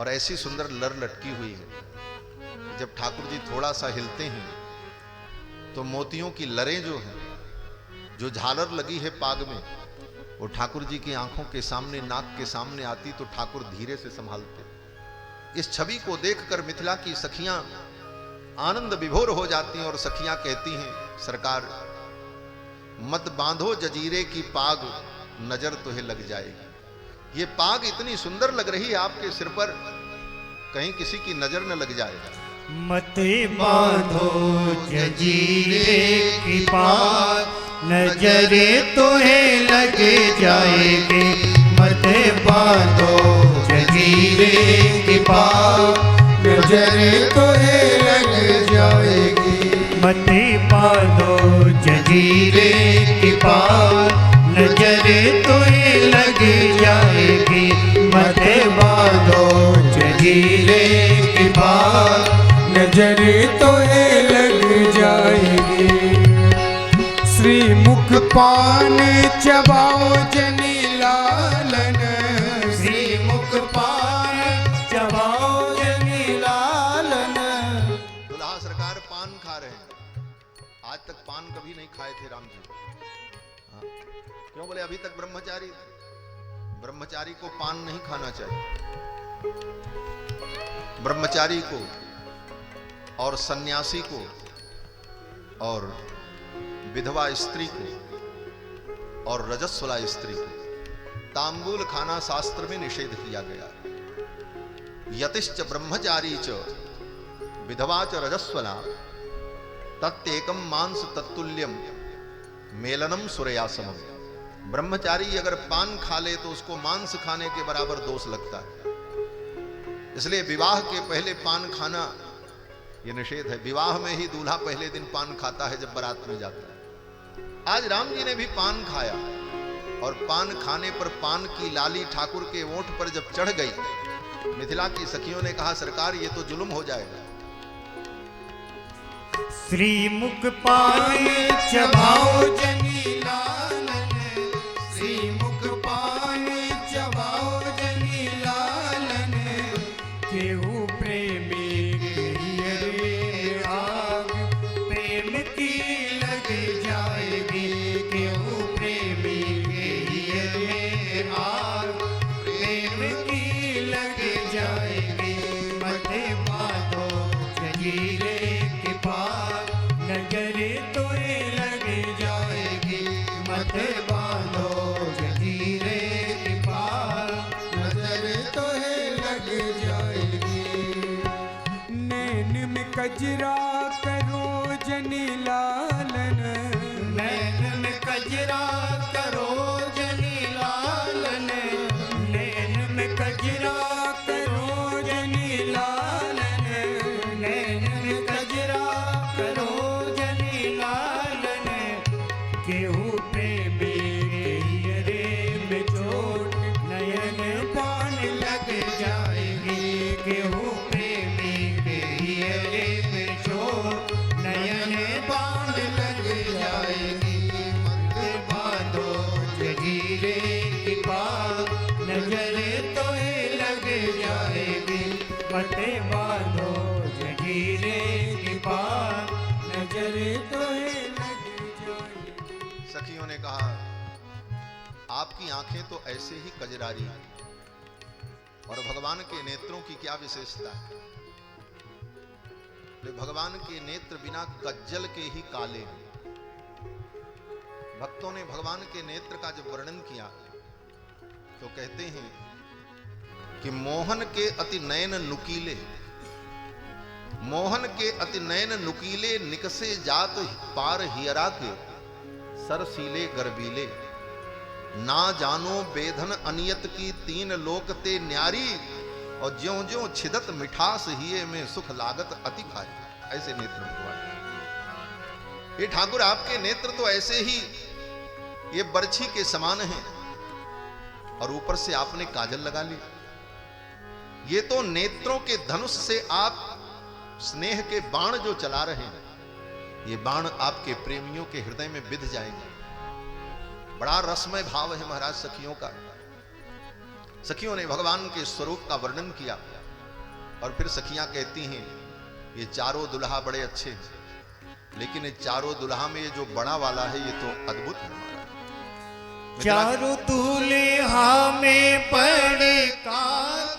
और ऐसी सुंदर लर लटकी हुई है। जब ठाकुर जी थोड़ा सा हिलते हैं तो मोतियों की लरें जो हैं, जो झालर लगी है पाग में, वो ठाकुर जी की आंखों के सामने, नाक के सामने आती तो ठाकुर धीरे से संभालते। इस छवि को देखकर मिथिला की सखियां आनंद विभोर हो जाती हैं और सखियां कहती हैं, सरकार मत बांधो जजीरे की पाग, नजर तुम्हें लग जाएगी। ये पाग इतनी सुंदर लग रही है आपके सिर पर, कहीं किसी की नजर न लग जाए। मत बांधो जजीरे की पाग, नजरे तुम्हें लग जाएगी। मत बांधो जजीरे की पाग, नजरे तुम्हें लग जाएगी। मत बांधो जजीरे की पाग, नजरे तुम्हें लग जाएगी। मत बांधो जजीरे की पाग, नजरे तुम्हें लग जाएगी। श्री मुख पान चबाओ जनी लालन, श्री मुख पान चबाओ जनी लालन। दुल्हा सरकार पान खा रहे हैं। आज तक पान कभी नहीं खाए थे राम जी। हाँ। क्यों बोले? अभी तक ब्रह्मचारी थे। ब्रह्मचारी को पान नहीं खाना चाहिए। ब्रह्मचारी को और सन्यासी को और विधवा स्त्री को और रजस्वला स्त्री को तांबूल खाना शास्त्र में निषेध किया गया। यतिश्च ब्रह्मचारी च विधवा च रजस्वला, तत्तेकम मांस तत्तुल्यम मेलनम सूर्यासमम। ब्रह्मचारी अगर पान खा ले तो उसको मांस खाने के बराबर दोष लगता है। इसलिए विवाह के पहले पान खाना यह निषेध है। विवाह में ही दूल्हा पहले दिन पान खाता है जब बारात में जाता है। आज राम जी ने भी पान खाया और पान खाने पर पान की लाली ठाकुर के ओंठ पर जब चढ़ गई, मिथिला की सखियों ने कहा, सरकार ये तो जुल्म हो जाएगा। श्री मुख पान चबाओ जनी लालन, श्री मुख पान चबाओ जनी लालन। केहू प्रेमी आग, प्रेम की लग जाएगी। केहू प्रेमी आग, प्रेम की लग जाएगी। मत बांधो जजीरे की पाग, नजरे तुम्हें लग जाएगी। मत बांधो जजीरे की पाग, नजरे तुम्हें लग जाएगी। नैन में कजरा करो जनी लालन, नैन में कजरा करो जनी लालन। नैन में कजरा करो जनी लालन। नैन में कजरा करो जनी लालन। केहू प्रेमी रे में चोट, नयन पान लग जाएगी। केहू प्रेमी रे में चोट, नयन पान लग जाएगी। मत बांधो जजीरे की पाग, नजरे तुम्हें लग जाएगी। मत बांधो जजीरे की पाग, नजरे तुम्हें लग जाएगी। सखियों ने कहा, आपकी आंखें तो ऐसे ही कजरारी हैं, और भगवान के नेत्रों की क्या विशेषता है? भगवान के नेत्र बिना कज्जल के ही काले हैं। भक्तों ने भगवान के नेत्र का जब वर्णन किया तो कहते हैं कि मोहन के अति नयन नुकीले, मोहन के अति नयन नुकीले, निकसे जात पार हियरा के, सरसीले गर्बीले, ना जानो बेधन अनियत की, तीन लोक ते न्यारी, और ज्यों ज्यों छिदत मिठास हिये में सुख लागत अति भारी। ऐसे नेत्र भगवान। ये ठाकुर आपके नेत्र तो ऐसे ही ये बरछी के समान हैं, और ऊपर से आपने काजल लगा ली। ये तो नेत्रों के धनुष से आप स्नेह के बाण जो चला रहे हैं, ये बाण आपके प्रेमियों के हृदय में बिध जाएंगे। बड़ा रसमय भाव है महाराज सखियों का। सखियों ने भगवान के स्वरूप का वर्णन किया और फिर सखियां कहती हैं ये चारों दुल्हा बड़े अच्छे हैं, लेकिन ये चारों दुल्हा में ये जो बड़ा वाला है ये तो अद्भुत है हमारा। चारों दूल्हा में बड़े का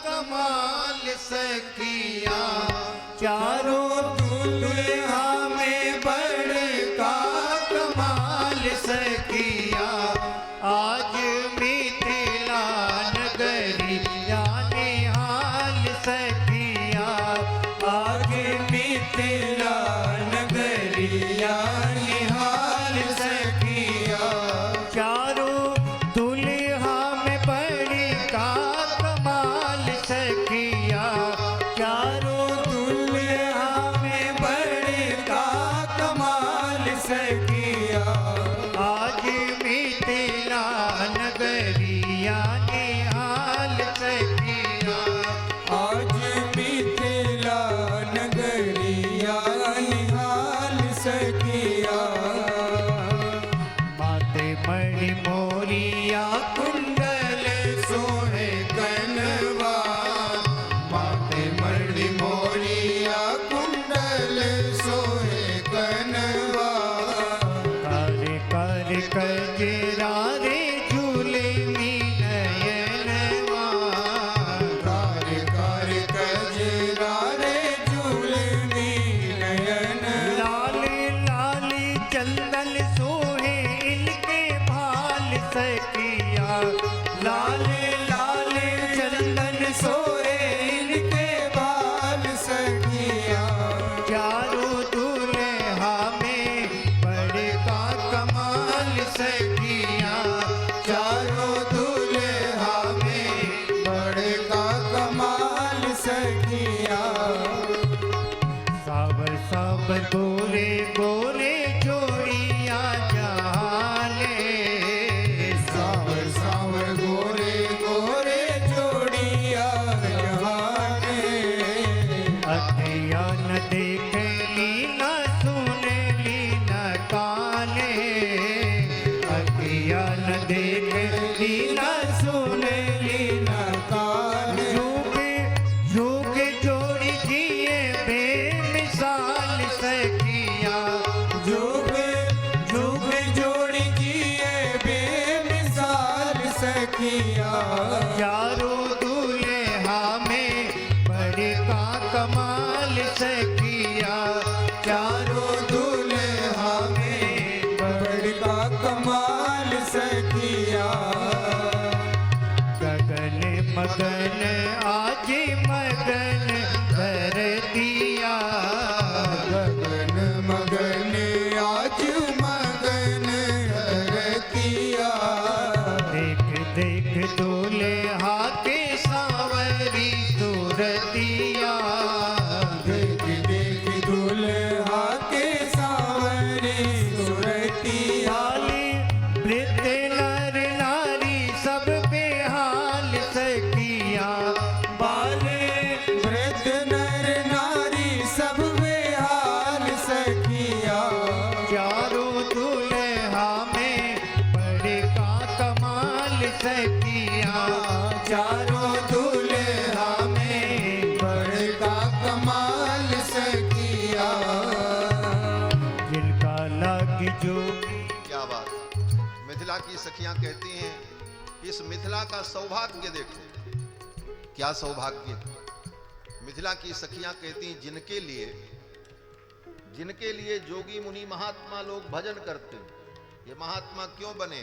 कमाल सखिया, चारों दूल्हा में बड़े का कमाल सखिया। आज मिथिला नगरिया निहाल सखिया, आज मिथिला नगरिया निहाल सखिया। चारों दुल्हा में बड़ी का कमाल सखिया, चारों दुल्हा में बड़ी का कमाल सखिया। आज मिथिला नगरिया निहाल सखिया, आज मिथिला नगरिया निहाल सखिया। माते मणि मोरिया कुंडल सोहे कनवा माते मणि मोरिया कुंडल सोहे कनवा। कार्य कार्य कजरा रे झूले नयनवा, कार्य कार्य कजरा रे झूलनी नयन। लाल लाल चंदन सोहे इनके भाल सखिया, लाल लाल चंदन सोहे इनके बाल सखिया। चारों दूल्हा में बड़े का कमाल सखिया, चारों दूल्हा में बड़े का कमाल सखिया। सावर सावर गोरे गोरे जोड़िया जाले, सावर सावर गोरे गोरे जोड़िया जहाने। अखिया न देखे लीना सुने लीना काने, अखिया न देखे लीना सुने लीना काने। युग युग जोड़ी जिए बेमिसाल सखिया, जुग जुग जोड़ी जिए बेमिसाल सखिया। चारों दूल्हा में बड़े का कमाल सखिया, चारों दूल्हा में बड़े का कमाल सखिया। गगन मगन आज मगन कर दिया, गगन मगन आज मगन रतिया। देख देख दूल्हा के सांवरी सूरतिया, देख देख दूल्हा के सांवरी सूरतिया। लाली वृद्ध नर नारी सब बेहाल सखिया, बाले वृद्ध नर नारी सब बेहाल सखिया। चारों दूल्हा में बड़े का कमाल सखिया, चारों दूल्हा में बड़े का कमाल सखिया। जिनका लागी जो क्या बात। मिथिला की सखियां कहती हैं इस मिथिला का सौभाग्य देखो, क्या सौभाग्य। मिथिला की सखियां कहती हैं जिनके लिए जोगी मुनि महात्मा लोग भजन करते हैं, ये महात्मा क्यों बने,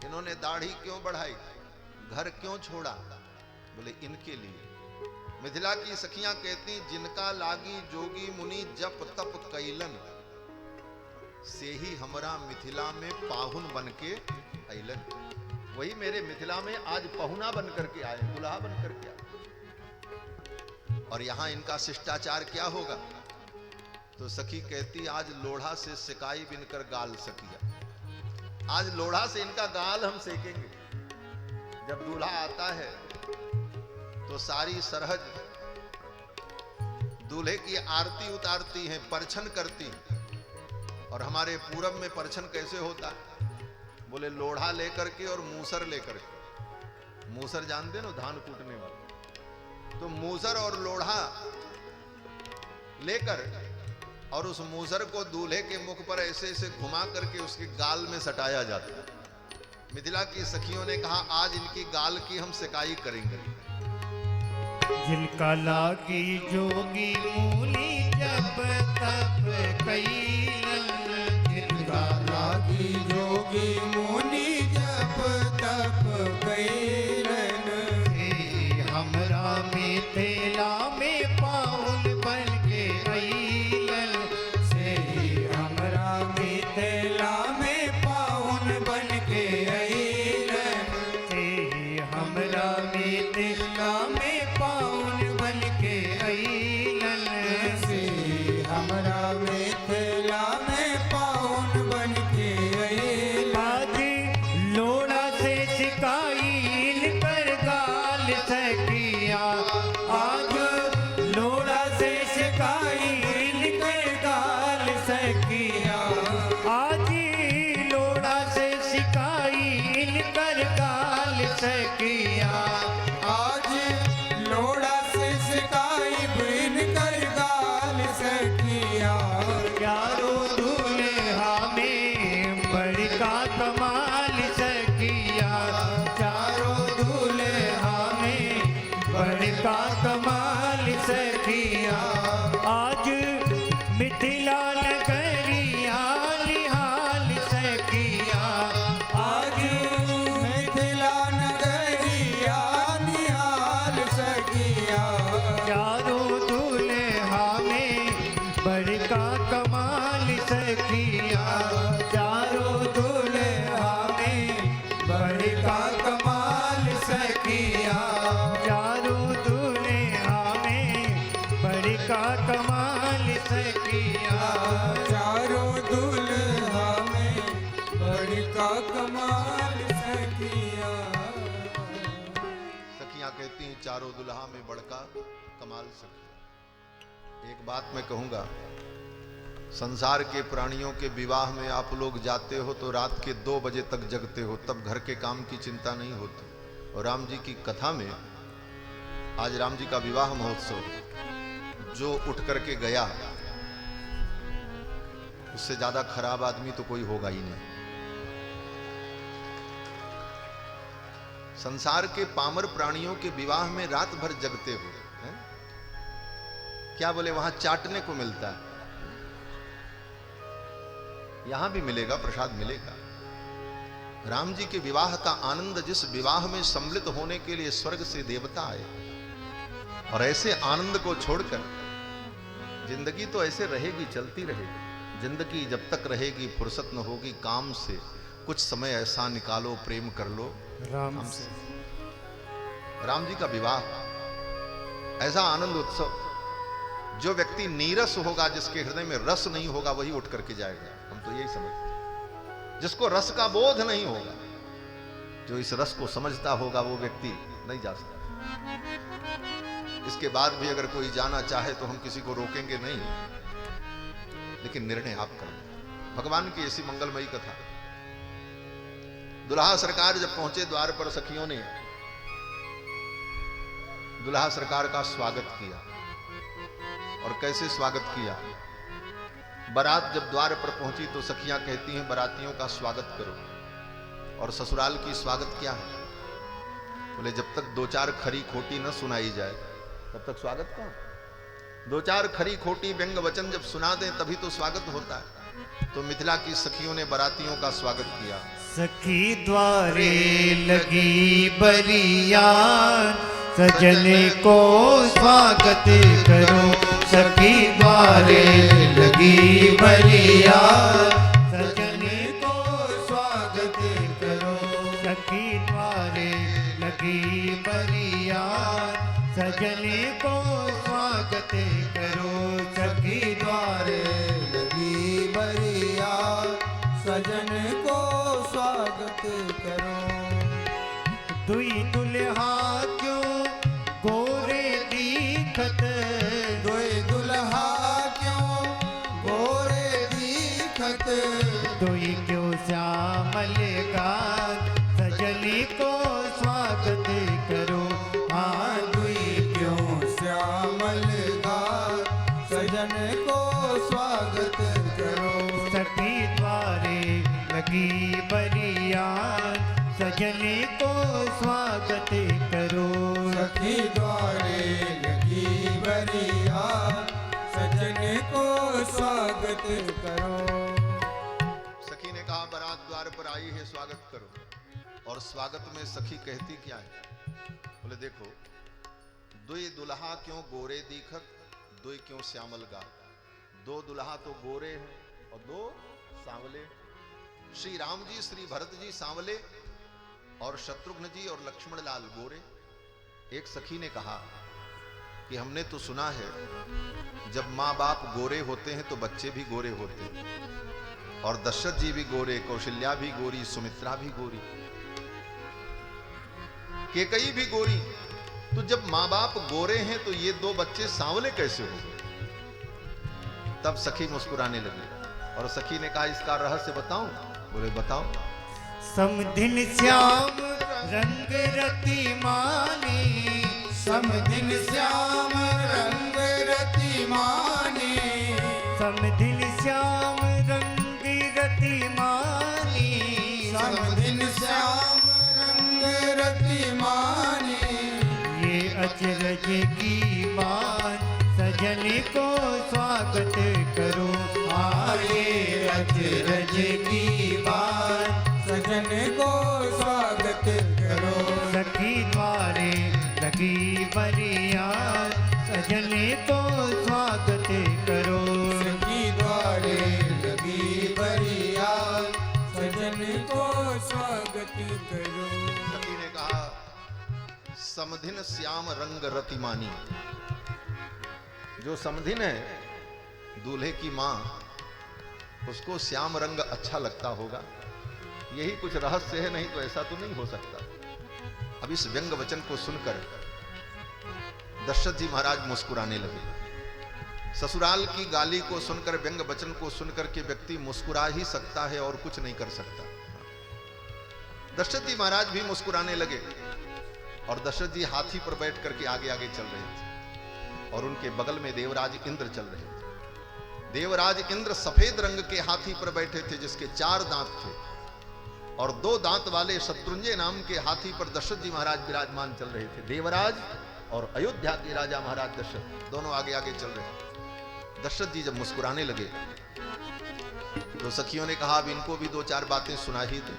इन्होंने दाढ़ी क्यों बढ़ाई, घर क्यों छोड़ा, बोले इनके लिए। मिथिला की सखियां कहती जिनका लागी जोगी मुनि जप तप कैलन, से ही हमरा मिथिला में पाहुन बन के अइलन। वही मेरे मिथिला में आज पहुना बन करके आए, दुल्हा बन करके आए। और यहां इनका शिष्टाचार क्या होगा, तो सखी कहती आज लोढ़ा से सिकाई बिनकर गाल सकिया। आज लोढ़ा से इनका गाल हम सेकेंगे। जब दूल्हा आता है तो सारी सरहद दूल्हे की आरती उतारती हैं, परछन करती हैं। और हमारे पूरब में परछन कैसे होता है, बोले लोढ़ा लेकर के और मूसर लेकर के। मूसर जानते ना, धान कूटने वाला। तो मूसर और लोढ़ा लेकर और उस मूसर को दूल्हे के मुख पर ऐसे ऐसे घुमा करके उसके गाल में सटाया जाता है। मिथिला की सखियों ने कहा आज इनकी गाल की हम सिकाई करेंगे। जिनका लागी जोगी मूली जब तब कैलन, जिनका लागी जोगी मुनि जप तप कैलन, हमरा में तेला में पाउन बन के अइलन, से हमरा मिथिला में पावन बन के अइलन, हमरा में तेला में पाउन बन के अइलन, से हमरा मिथिला में पावन बन के अइलन। आज लोड़ा से शिकाई कर गाल सकिया, आज लोड़ा से शिकाई कर गाल सकिया, आज लोड़ा से शिकाई कर गाल सकिया, आज लोड़ा से शिकाई बिन कर गाल सकिया, यारो दूल्हा में बड़का कमाल सकिया, चारों दूल्हा में बड़का कमाल सकिया, आज मिथिला नगरिया निहाल सकिया, आज मिथिला नगरिया निहाल सकिया, चारों दूल्हा में बड़का कमाल सकिया, चारों दूल्हा में बड़का कमाल सकिया, चारों दूल्हा में बड़का कमाल सकिया, चारों दूल्हा में बड़का कमाल सकिया। सखियां कहती हैं चारों दुल्हा में बड़का कमाल सखिया। एक बात मैं कहूंगा, संसार के प्राणियों के विवाह में आप लोग जाते हो तो रात के 2 बजे तक जगते हो, तब घर के काम की चिंता नहीं होती। और राम जी की कथा में आज राम जी का विवाह महोत्सव, जो उठ करके गया उससे ज्यादा खराब आदमी तो कोई होगा ही नहीं। संसार के पामर प्राणियों के विवाह में रात भर जगते हो, हैं? क्या बोले वहां चाटने को मिलता है, यहां भी मिलेगा, प्रसाद मिलेगा। राम जी के विवाह का आनंद, जिस विवाह में सम्मिलित होने के लिए स्वर्ग से देवता आए, और ऐसे आनंद को छोड़कर जिंदगी तो ऐसे रहेगी, चलती रहेगी। जिंदगी जब तक रहेगी फुर्सत न होगी काम से, कुछ समय ऐसा निकालो प्रेम कर लो राम हमसे। राम जी का विवाह ऐसा आनंद उत्सव, जो व्यक्ति नीरस होगा, जिसके हृदय में रस नहीं होगा, वही उठ करके जाएगा। हम तो यही समझते हैं। जिसको रस का बोध नहीं होगा, जो इस रस को समझता होगा, वो व्यक्ति नहीं जा सकता। इसके बाद भी अगर कोई जाना चाहे तो हम किसी को रोकेंगे नहीं, लेकिन निर्णय आप करें। भगवान की ऐसी मंगलमयी कथा। दुल्हा सरकार जब पहुंचे द्वार पर, सखियों ने दुल्हा सरकार का स्वागत किया। और कैसे स्वागत किया? बारात जब द्वार पर पहुंची तो सखियां कहती हैं बारातियों का स्वागत करो। और ससुराल की स्वागत क्या है? बोले जब तक 2-4 खरी खोटी न सुनाई जाए तब तक स्वागत कौन? 2-4 खरी खोटी व्यंग वचन जब सुना दें तभी तो स्वागत होता है। तो मिथिला की सखियों ने बारातियों का स्वागत किया। सखी द्वारे लगी बरिया, सजन को स्वागत करो। सखी द्वारे लगी बरिया, सजन को स्वागत करो। सखी द्वारे लगी बरिया, सजन को स्वागत करो। सखी द्वारे लगी बरिया, सजन को स्वागत करो। दुई दुल्हा क्यों गोरे दीखत, दोय दुल्हा क्यों गोरे दीखत, दुई क्यों श्यामल गात, सजनी को स्वागत करो। हाँ दुई क्यों स्वागत करो। सखी द्वारे लगी बरिया सजन को स्वागत करो। सखी ने कहा बारात द्वार पर आई है, स्वागत करो। और स्वागत में सखी कहती क्या है? बोले देखो, दुई दुल्हा क्यों गोरे दीखत, दुई क्यों श्यामल गा। दो दुल्हा तो गोरे हैं और दो सांवले। श्री राम जी श्री भरत जी सांवले और शत्रुघ्न जी और लक्ष्मण लाल गोरे। एक सखी ने कहा कि हमने तो सुना है जब माँ बाप गोरे होते हैं तो बच्चे भी गोरे होते हैं, और दशरथ जी भी गोरे, कौशल्या भी गोरी, सुमित्रा भी गोरी, केकई भी गोरी। तो जब माँ बाप गोरे हैं तो ये दो बच्चे सांवले कैसे हो गए? तब सखी मुस्कुराने लगी और सखी ने कहा इसका रहस्य बताऊं? बोले बताओ। समधिन श्याम रंग रति मानी, समधिन श्याम रंग रति मानी, समधिन श्याम रंग रति मानी, समधिन श्याम रंग रति मानी। ये अचरज की बात सजन को स्वागत करो। आए अचरज की बात सजन को स्वागत करो। सखी द्वारे लगी बरिया सजन को स्वागत करो। सखी द्वारे लगी बरिया सजन को स्वागत करो। सखी ने कहा समधिन श्याम रंग रतिमानी। जो समधिन है, दूल्हे की माँ, उसको श्याम रंग अच्छा लगता होगा। यही कुछ रहस्य है, नहीं तो ऐसा तो नहीं हो सकता। अब इस व्यंग वचन को सुनकर दशरथ जी महाराज मुस्कुराने लगे। ससुराल की गाली को सुनकर, व्यंग वचन को सुनकर के व्यक्ति मुस्कुरा ही सकता है और कुछ नहीं कर सकता। दशरथ जी महाराज भी मुस्कुराने लगे और दशरथ जी हाथी पर बैठ करके आगे आगे चल रहे थे और उनके बगल में देवराज इंद्र चल रहे थे। देवराज इंद्र सफेद रंग के हाथी पर बैठे थे जिसके 4 दांत थे, और 2 दांत वाले शत्रुंजय नाम के हाथी पर दशरथ जी महाराज विराजमान चल रहे थे। देवराज और अयोध्या के राजा महाराज दशरथ दोनों आगे आगे चल रहे थे। दशरथ जी जब मुस्कुराने लगे तो सखियों ने कहा अब इनको भी 2-4 बातें सुना ही दो।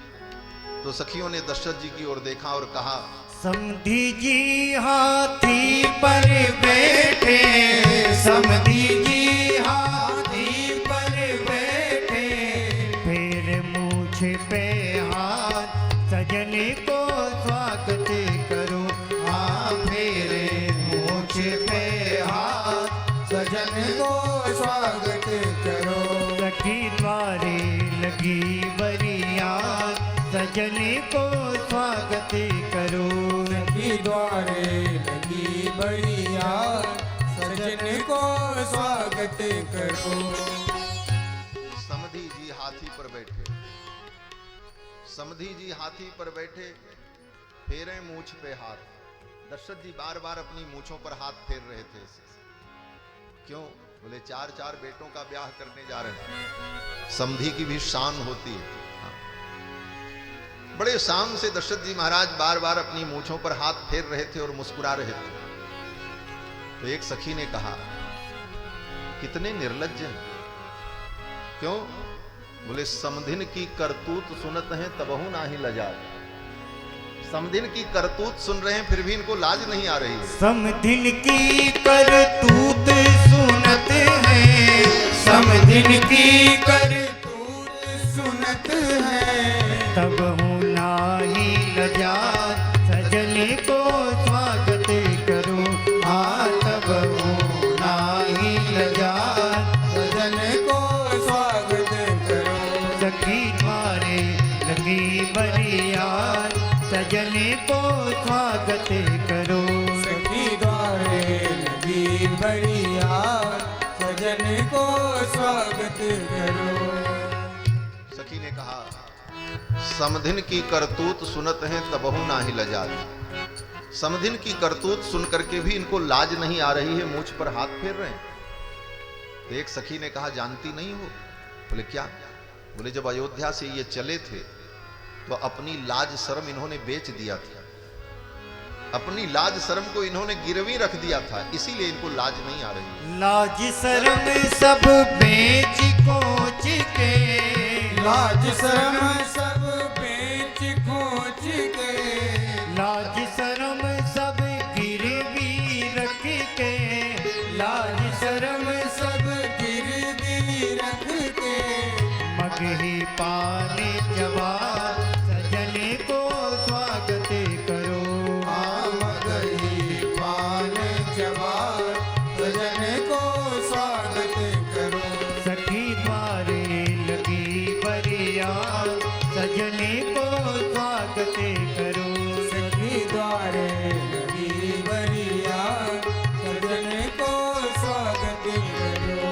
तो सखियों ने दशरथ जी की ओर देखा और कहा समधी जी हाथी पर बैठे, समधी जी हाथी पर बैठे, फिर मूछ पे हाथ सजन को स्वागत करो। हाँ फिर मूछ पे हाथ सजन को स्वागत करो। सखी द्वारे लगी बरिया सजन को स्वागत करो। सखी द्वारे लगी बरिया सजन को स्वागत करो। समधी जी हाथी पर बैठे, समधी जी हाथी पर बैठे, फेरे मूछ पे हाथ। दशरथ जी बार बार अपनी मूछों पर हाथ फेर रहे थे। क्यों? बोले 4-4 बेटों का ब्याह करने जा रहे हैं, समधी की भी शान होती है। बड़े शान से दशरथ जी महाराज बार बार अपनी मूछों पर हाथ फेर रहे थे और मुस्कुरा रहे थे। तो एक सखी ने कहा कितने निर्लज्ज हैं। क्यों? बोले समधिन की करतूत सुनत हैं तबहु नाही लजात। समधिन की करतूत सुन रहे हैं फिर भी इनको लाज नहीं आ रही है। समधिन की करतूत सुनत है, समधिन की करतूत सुनत है, तब हूँ नाही लजात सजन को स्वागत करो। हाँ तब हूँ नाही लजात सजन को स्वागत करो। सखी द्वारे लगी बरिया सजन को स्वागत करो। सखी द्वारे लगी बरिया सजन को स्वागत करो। सखी ने कहा समधिन की करतूत सुनत हैं तबहु नाही लजात। समधिन की करतूत सुन करके भी इनको लाज नहीं आ रही है, मूछ पर हाथ फेर रहे हैं। तो एक सखी ने कहा जानती नहीं हो? बोले क्या? बोले जब अयोध्या से ये चले थे तो अपनी लाज शर्म इन्होंने बेच दिया था अपनी लाज शर्म को इन्होंने गिरवी रख दिया था, इसीलिए इनको लाज नहीं आ रही। लाज शर्म सब बेच कोच के, लाज शर्म सब बेच खोच के, लाज शर्म सब गिरवी रख के, लाज शर्म सब गिरवी रख के, मगही पाने जवाब सजन को स्वागत करो। आम गई पान जवार सजन को स्वागत करो। सखी द्वारे लगी बरिया सजन को स्वागत करो। सखी द्वारे लगी बरिया सजन को स्वागत करो।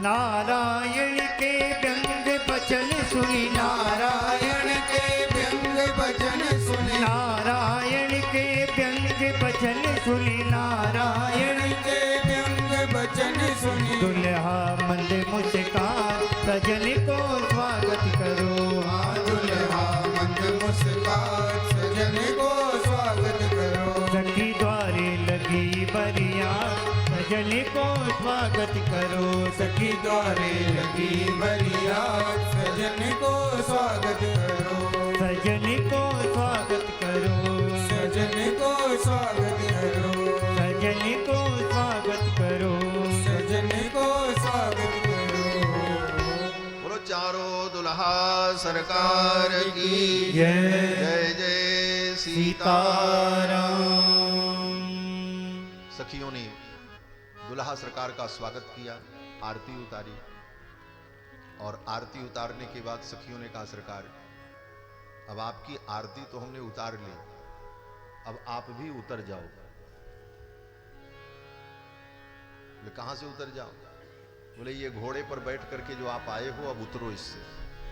नारायण के व्यंग बचन सुनी, नारायण के व्यंग भजन सुने, नारायण के व्यंग बचन सुनी, नारायण नारायण के व्यंग भजन सुने। दुल्हा मंद मुस्कान सजन को स्वागत करो। दुल्हा मंद मुस्कान सजन को स्वागत करो। सखी द्वारे लगी बरिया सजन को स्वागत करो। सखी द्वारे लगी बरिया सजन को स्वागत करो। सजन को स्वागत करो। सजन को स्वागत करो। सजन को स्वागत करो। सजन को स्वागत करो। बोलो चारों दुल्हा सरकार की जय जय जय सीताराम। सखियों ने दुल्हा सरकार का स्वागत किया, आरती उतारी, और आरती उतारने के बाद सखियों ने कहा सरकार अब आपकी आरती तो हमने उतार ली, अब आप भी उतर जाओ। बोले कहां से उतर जाओ? बोले ये घोड़े पर बैठ करके जो आप आए हो अब उतरो इससे,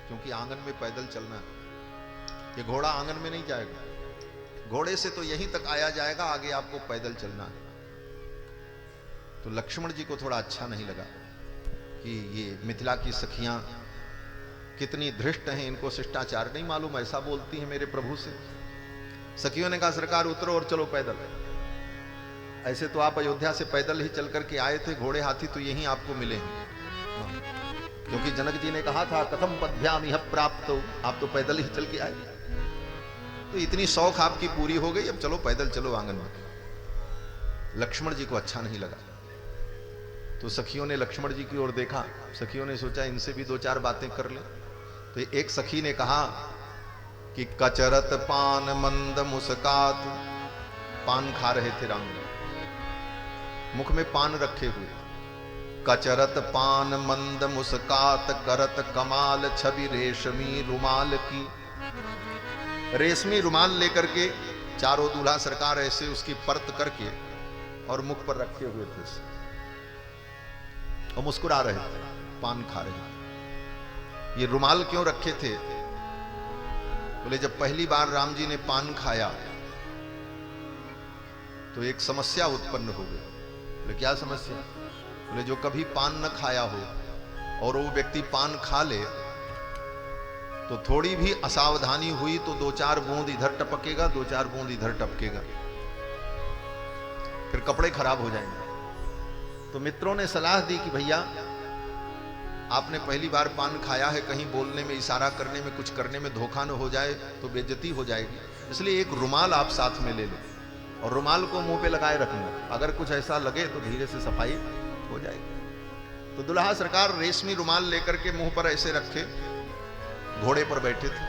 क्योंकि आंगन में पैदल चलना है। ये घोड़ा आंगन में नहीं जाएगा, घोड़े से तो यहीं तक आया जाएगा, आगे आपको पैदल चलना है। तो लक्ष्मण जी को थोड़ा अच्छा नहीं लगा कि ये मिथिला की सखियां कितनी धृष्ट हैं, इनको शिष्टाचार नहीं मालूम, ऐसा बोलती हैं मेरे प्रभु से। सखियों ने कहा सरकार उतरो और चलो पैदल। ऐसे तो आप अयोध्या से पैदल ही चल करके आए थे, घोड़े हाथी तो यहीं आपको मिलेंगे, क्योंकि जनक जी ने कहा था कथम पद्भ्याम यह प्राप्त हो, आप तो पैदल ही चल के आए। तो इतनी शौक आपकी पूरी हो गई, अब चलो पैदल चलो आंगन में। लक्ष्मण जी को अच्छा नहीं लगा, तो सखियों ने लक्ष्मण जी की ओर देखा। सखियों ने सोचा इनसे भी दो चार बातें कर ले। तो एक सखी ने कहा कि कचरत पान मंद मुस्कात, पान खा रहे थे राम, मुख में पान रखे हुए। कचरत पान मंद मुस्कात करत कमाल छवि रेशमी रुमाल की। रेशमी रुमाल लेकर के चारों दूल्हा सरकार ऐसे उसकी परत करके और मुख पर रखे हुए थे और मुस्कुरा रहे थे, पान खा रहे थे। ये रुमाल क्यों रखे थे? बोले जब पहली बार राम जी ने पान खाया तो एक समस्या उत्पन्न हो गई। बोले क्या समस्या? बोले जो कभी पान न खाया हो और वो व्यक्ति पान खा ले तो थोड़ी भी असावधानी हुई तो दो चार बूंद इधर टपकेगा, दो चार बूंद इधर टपकेगा, फिर कपड़े खराब हो जाएंगे। तो मित्रों ने सलाह दी कि भैया आपने पहली बार पान खाया है, कहीं बोलने में, इशारा करने में, कुछ करने में धोखा न हो जाए तो बेइज्जती हो जाएगी, इसलिए एक रुमाल आप साथ में ले लो और रुमाल को मुंह पे लगाए रखना, अगर कुछ ऐसा लगे तो धीरे से सफाई हो जाएगी। तो दुल्हा सरकार रेशमी रुमाल लेकर के मुंह पर ऐसे रखे घोड़े पर बैठे थे।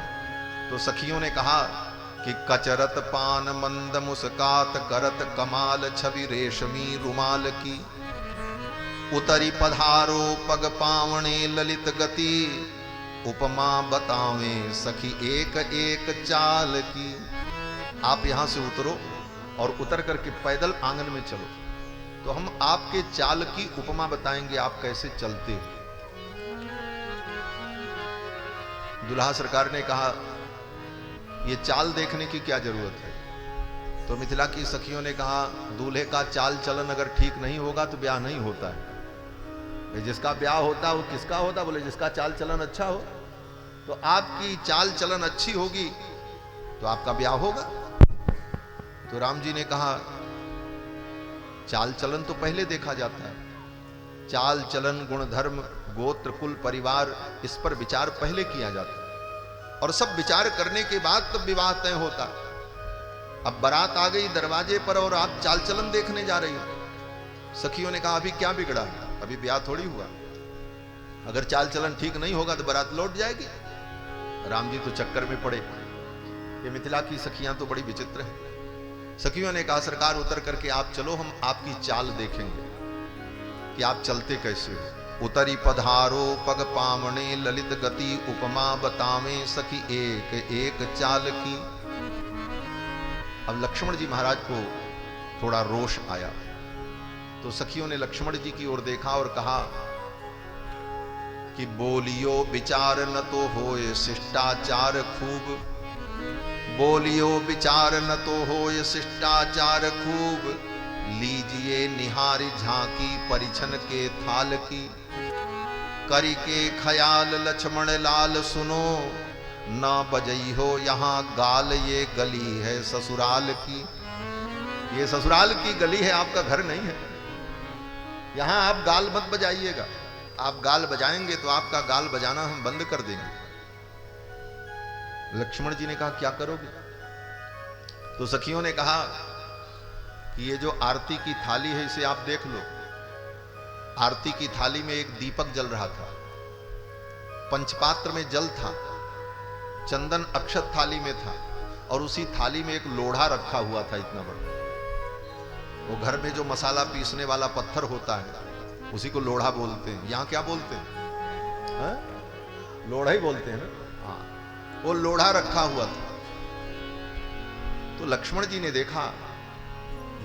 तो सखियों ने कहा कि कचरत पान मंद मुस्कात करत कमाल छवि रेशमी रुमाल की। उतरी पधारो पग पावणे ललित गति, उपमा बतावे सखी एक एक चाल की। आप यहां से उतरो और उतर करके पैदल आंगन में चलो, तो हम आपके चाल की उपमा बताएंगे, आप कैसे चलते हो। दुल्हा सरकार ने कहा ये चाल देखने की क्या जरूरत है? तो मिथिला की सखियों ने कहा दूल्हे का चाल चलन अगर ठीक नहीं होगा तो ब्याह नहीं होता है। जिसका ब्याह होता है वो किसका होता? बोले जिसका चाल चलन अच्छा हो। तो आपकी चाल चलन अच्छी होगी तो आपका ब्याह होगा। तो राम जी ने कहा, चाल चलन तो पहले देखा जाता है, चाल चलन गुण धर्म गोत्र कुल परिवार, इस पर विचार पहले किया जाता है, और सब विचार करने के बाद तब विवाह तय होता है। अब बारात आ गई दरवाजे पर और आप चाल चलन देखने जा रही हो। सखियों ने कहा, अभी क्या बिगड़ा, अभी ब्याह थोड़ी हुआ, अगर चाल चलन ठीक नहीं होगा तो बारात लौट जाएगी। राम जी तो चक्कर में पड़े। ये मिथिला की सखियां तो बड़ी विचित्र हैं। सखियों ने कहा, सरकार उतर करके आप चलो, हम आपकी चाल देखेंगे कि आप चलते कैसे हो। उतरी पधारो पग पावने ललित गति उपमा बतावे सखी एक एक चाल की। अब लक्ष्मण जी महाराज को थोड़ा रोष आया, तो सखियों ने लक्ष्मण जी की ओर देखा और कहा कि बोलियो विचार न तो होए शिष्टाचार खूब, बोलियो विचार न तो होए शिष्टाचार खूब, लीजिए निहारी झांकी परिछन के थाल की। करी के ख्याल लक्ष्मण लाल सुनो, ना बजई हो यहाँ गाल, ये गली है ससुराल की। ये ससुराल की गली है, आपका घर नहीं है। यहां आप गाल मत बजाइएगा, आप गाल बजाएंगे तो आपका गाल बजाना हम बंद कर देंगे। लक्ष्मण जी ने कहा, क्या करोगे? तो सखियों ने कहा कि ये जो आरती की थाली है इसे आप देख लो। आरती की थाली में एक दीपक जल रहा था, पंचपात्र में जल था, चंदन अक्षत थाली में था, और उसी थाली में एक लोढ़ा रखा हुआ था इतना बड़ा। वो घर में जो मसाला पीसने वाला पत्थर होता है उसी को लोढ़ा बोलते हैं। यहां क्या बोलते हैं? हा? लोढ़ा ही बोलते हैं ना। हाँ, वो लोढ़ा रखा हुआ था। तो लक्ष्मण जी ने देखा,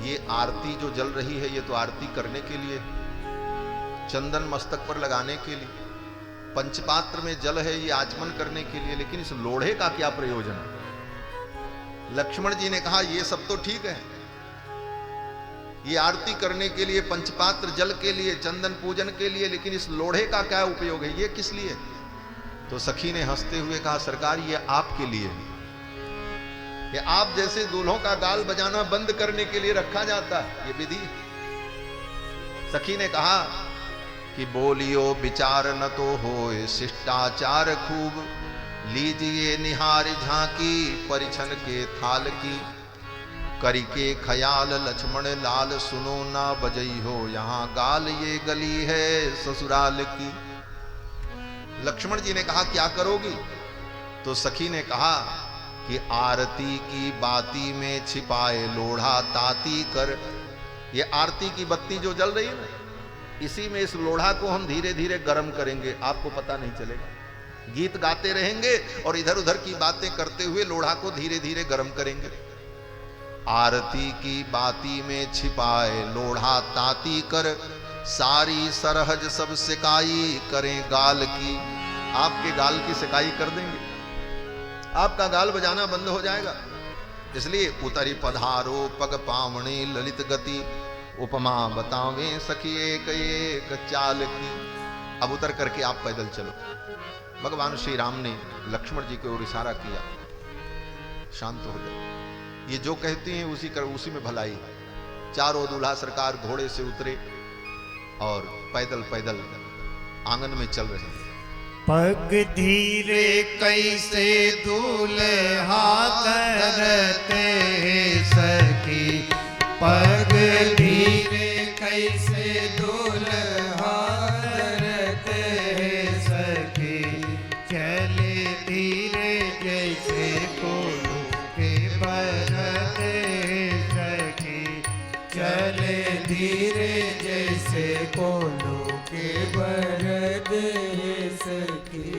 ये आरती जो जल रही है ये तो आरती करने के लिए, चंदन मस्तक पर लगाने के लिए, पंचपात्र में जल है ये आचमन करने के लिए, लेकिन इस लोढ़े का क्या प्रयोजन है? लक्ष्मण जी ने कहा, ये सब तो ठीक है, ये आरती करने के लिए, पंचपात्र जल के लिए, चंदन पूजन के लिए, लेकिन इस लोढ़े का क्या उपयोग है, ये किस लिए? तो सखी ने हंसते हुए कहा, सरकार ये आपके लिए है, ये आप जैसे दूल्हों का गाल बजाना बंद करने के लिए रखा जाता है, ये विधि। सखी ने कहा कि बोलियो विचार न तो होए शिष्टाचार खूब, लीजिए निहारी झांकी परिछन के थाल की। करी के ख्याल लक्ष्मण लाल सुनो, ना बजई हो यहाँ गाल, ये गली है ससुराल की। लक्ष्मण जी ने कहा, क्या करोगी? तो सखी ने कहा कि आरती की बाती में छिपाए लोढ़ा ताती कर। ये आरती की बत्ती जो जल रही है ना, इसी में इस लोढ़ा को हम धीरे धीरे गर्म करेंगे, आपको पता नहीं चलेगा। गीत गाते रहेंगे और इधर उधर की बातें करते हुए लोढ़ा को धीरे धीरे गर्म करेंगे। आरती की बाती में छिपाए लोढ़ा ताती कर, सारी सरहज सब सिकाई करें गाल की। आपके गाल की सिकाई कर देंगे, आपका गाल बजाना बंद हो जाएगा। इसलिए उतरी पधारो पग पावने ललित गति, उपमा बतावे सखी एक एक चाल की। अब उतर करके आप पैदल चलो। भगवान श्री राम ने लक्ष्मण जी की ओर इशारा किया, शांत हो जाए, ये जो कहती हैं उसी में भलाई है। चारों दूल्हा सरकार घोड़े से उतरे और पैदल पैदल आंगन में चल रहे हैं। पग धीरे कैसे दूल्हा करते सखी, पग धीरे कैसे दूल्हा करते सखी, चले धीरे जैसे कोलू के बरते सखी, चले धीरे जैसे कोलू के बरदे सखी।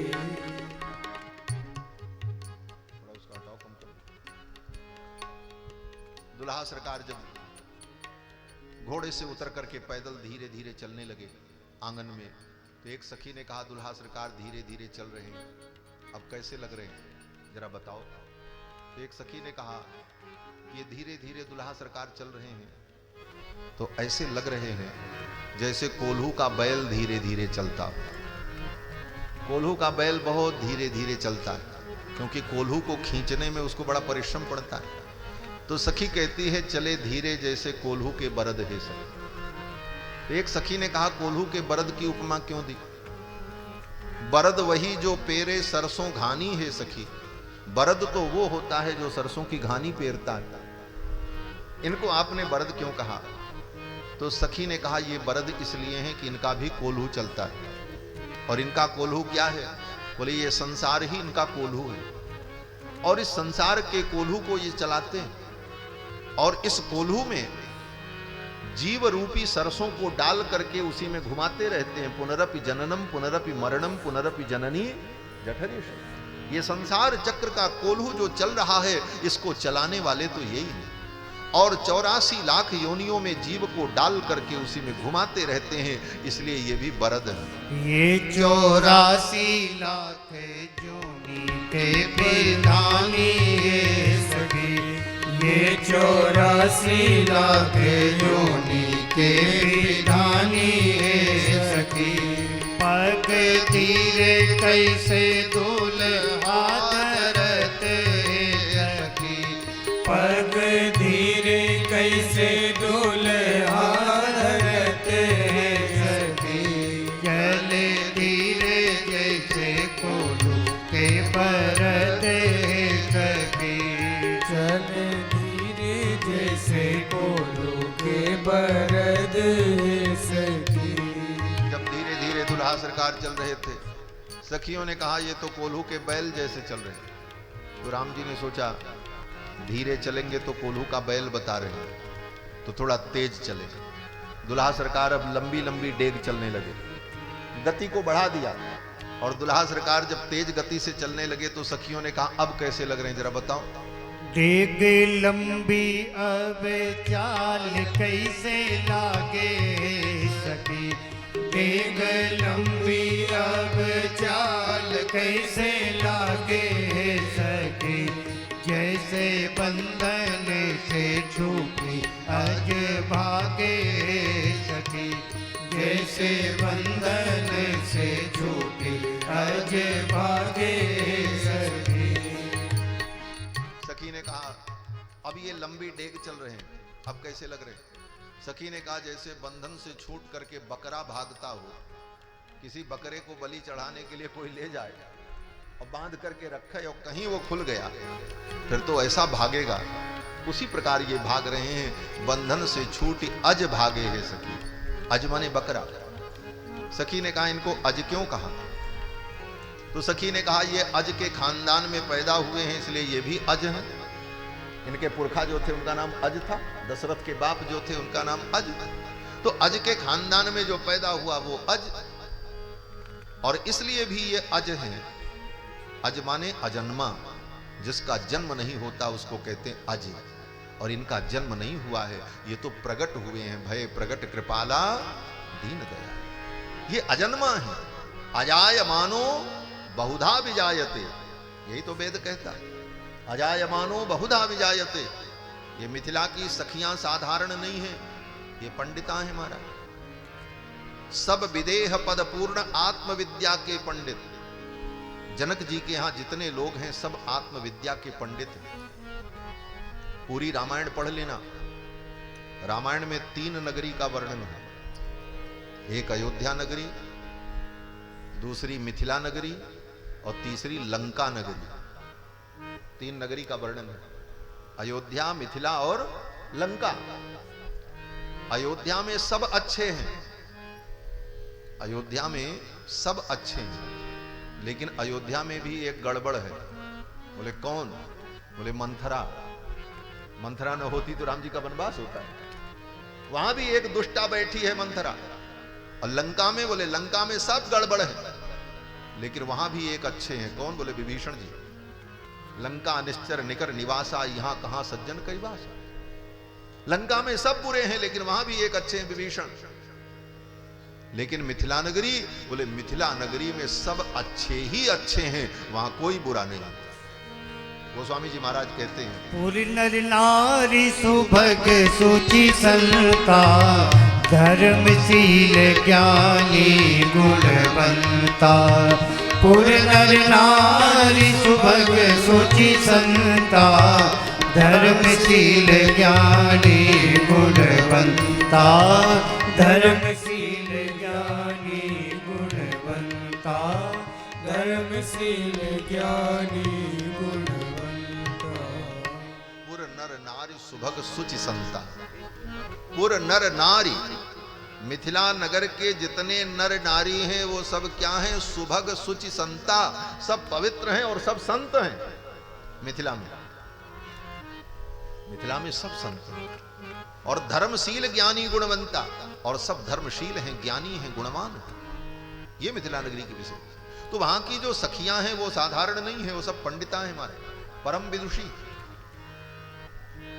दुल्हा सरकार जब घोड़े से उतर करके पैदल धीरे धीरे चलने लगे आंगन में, तो एक सखी ने कहा, दुल्हा सरकार धीरे धीरे चल रहे हैं, अब कैसे लग रहे हैं जरा बताओ। तो एक सखी ने कहा, ये धीरे धीरे दुल्हा सरकार चल रहे हैं तो ऐसे लग रहे हैं जैसे कोल्हू का बैल धीरे धीरे चलता। कोल्हू का बैल बहुत धीरे धीरे चलता है, क्योंकि कोल्हू को खींचने में उसको बड़ा परिश्रम पड़ता है। तो सखी कहती है चले धीरे जैसे कोल्हू के बरद है सखी। एक सखी ने कहा कोल्हू के बरद की उपमा क्यों दी? बरद वही जो पेरे सरसों घानी है सखी। बरद तो वो होता है जो सरसों की घानी पेरता है। इनको आपने बरद क्यों कहा? तो सखी ने कहा ये बरद इसलिए है कि इनका भी कोल्हू चलता है। और इनका कोल्हू क्या है? बोले ये संसार ही इनका कोल्हू है, और इस संसार के कोल्हू को ये चलाते हैं। और इस कोल्हू में जीव रूपी सरसों को डाल करके उसी में घुमाते रहते हैं। पुनरपि जननम पुनरपि मरणम पुनरपि जननी जठरी। ये संसार चक्र का कोल्हू जो चल रहा है, इसको चलाने वाले तो यही हैं। और 84 लाख योनियों में जीव को डाल करके उसी में घुमाते रहते हैं, इसलिए ये भी बरद है। ये 84 लाख योनि के विधानी है सखी। ये 84 लाख योनि के विधानी है सखी। पग धीरे कैसे दुल्हा धरते सखी। पग धीरे कैसे दुल्हा धरते सखी। चले धीरे जैसे कोल्हू के बरद सखी। चले धीरे जैसे कोल्हू के बरद सखी। जब धीरे धीरे दुल्हा सरकार चल रहे थे, सखियों ने कहा ये तो कोल्हू के बैल जैसे चल रहे हैं। तो राम जी ने सोचा धीरे चलेंगे तो कोल्हू का बैल बता रहे हैं, तो थोड़ा तेज चले। दुल्हा सरकार अब लंबी लंबी डेग चलने लगे, गति को बढ़ा दिया। और दुल्हा सरकार जब तेज गति से चलने लगे तो सखियों ने कहा अब कैसे लग रहे हैं जरा बताओ। डेग लंबी अब चाल कैसे लागे सखी। डेग लंबी अब चाल कैसे लागे सखी। जैसे बंधन से छूटी अज भागे सखी। जैसे बंधन से छूटी अज भागे सखी। सखी ने कहा अब ये लंबी डेग चल रहे हैं, अब कैसे लग रहे हैं? सखी ने कहा जैसे बंधन से छूट करके बकरा भागता हो। किसी बकरे को बलि चढ़ाने के लिए कोई ले जाए और बांध करके रखा है और कहीं वो खुल गया फिर तो ऐसा भागेगा, उसी प्रकार ये भाग रहे हैं। बंधन से छूटी अज भागे है सखी। अज माने बकरा। सखी ने कहा इनको अज क्यों कहा? तो सखी ने कहा ये अज के खानदान में पैदा हुए हैं इसलिए ये भी अज हैं। इनके पुरखा जो थे उनका नाम अज था, दशरथ के बाप जो थे उनका नाम अज। तो अज के खानदान में जो पैदा हुआ वो अज, और इसलिए भी ये अज हैं। अज माने अजन्मा, जिसका जन्म नहीं होता उसको कहते हैं अज। और इनका जन्म नहीं हुआ है, ये तो प्रकट हुए हैं। भय प्रकट कृपाला दीन दया। ये अजन्मा है। अजायमानो बहुधा विजायते, यही तो वेद कहता है। अजायमानो बहुधा विजायते। ये मिथिला की सखियां साधारण नहीं है, ये पंडिता है महाराज। सब विदेह पद पूर्ण आत्मविद्या के पंडित। जनक जी के यहां जितने लोग हैं सब आत्मविद्या के पंडित हैं। पूरी रामायण पढ़ लेना। रामायण में 3 नगरी का वर्णन है। एक अयोध्या नगरी, दूसरी मिथिला नगरी और तीसरी लंका नगरी। 3 नगरी का वर्णन है, अयोध्या, मिथिला और लंका। अयोध्या में सब अच्छे हैं, अयोध्या में सब अच्छे हैं, लेकिन अयोध्या में भी एक गड़बड़ है। बोले कौन? बोले मंथरा। मंथरा न होती तो राम जी का वनवास होता है। वहां भी एक दुष्टा बैठी है मंथरा। और लंका में, बोले लंका में सब गड़बड़ है, लेकिन वहां भी एक अच्छे हैं। कौन? बोले विभीषण जी। लंका निश्चर निकर निवासा, यहां कहां सज्जन कई वासा। लंका में सब बुरे हैं लेकिन वहां भी एक अच्छे हैं, विभीषण। लेकिन मिथिला नगरी, बोले मिथिला नगरी में सब अच्छे ही अच्छे हैं, वहां कोई बुरा नहीं। गोस्वामी जी महाराज कहते हैं, पूरी नर नारी सुभग सुचि संता, धर्मशील ज्ञानी गुणवंता। पूरी नर नारी सुभग सुचि संता, धर्मशील ज्ञानी गुणवंता धर्मशील ज्ञानी गुणवंता धर्मशील ज्ञानी गुणवंता पुर नर नारी सुभग सुचि संता। पुर नर नारी, मिथिला नगर के जितने नर नारी हैं वो सब क्या हैं? सुभग सुचि संता, सब पवित्र हैं और सब संत हैं। मिथिला में सब संत हैं और धर्मशील ज्ञानी गुणवंता, और सब धर्मशील हैं, ज्ञानी हैं, गुणवान हैं। ये मिथिला नगरी की विशेषता। तो वहां की जो सखियां हैं वो साधारण नहीं है, वो सब पंडिता हैं, हमारे परम विदुषी।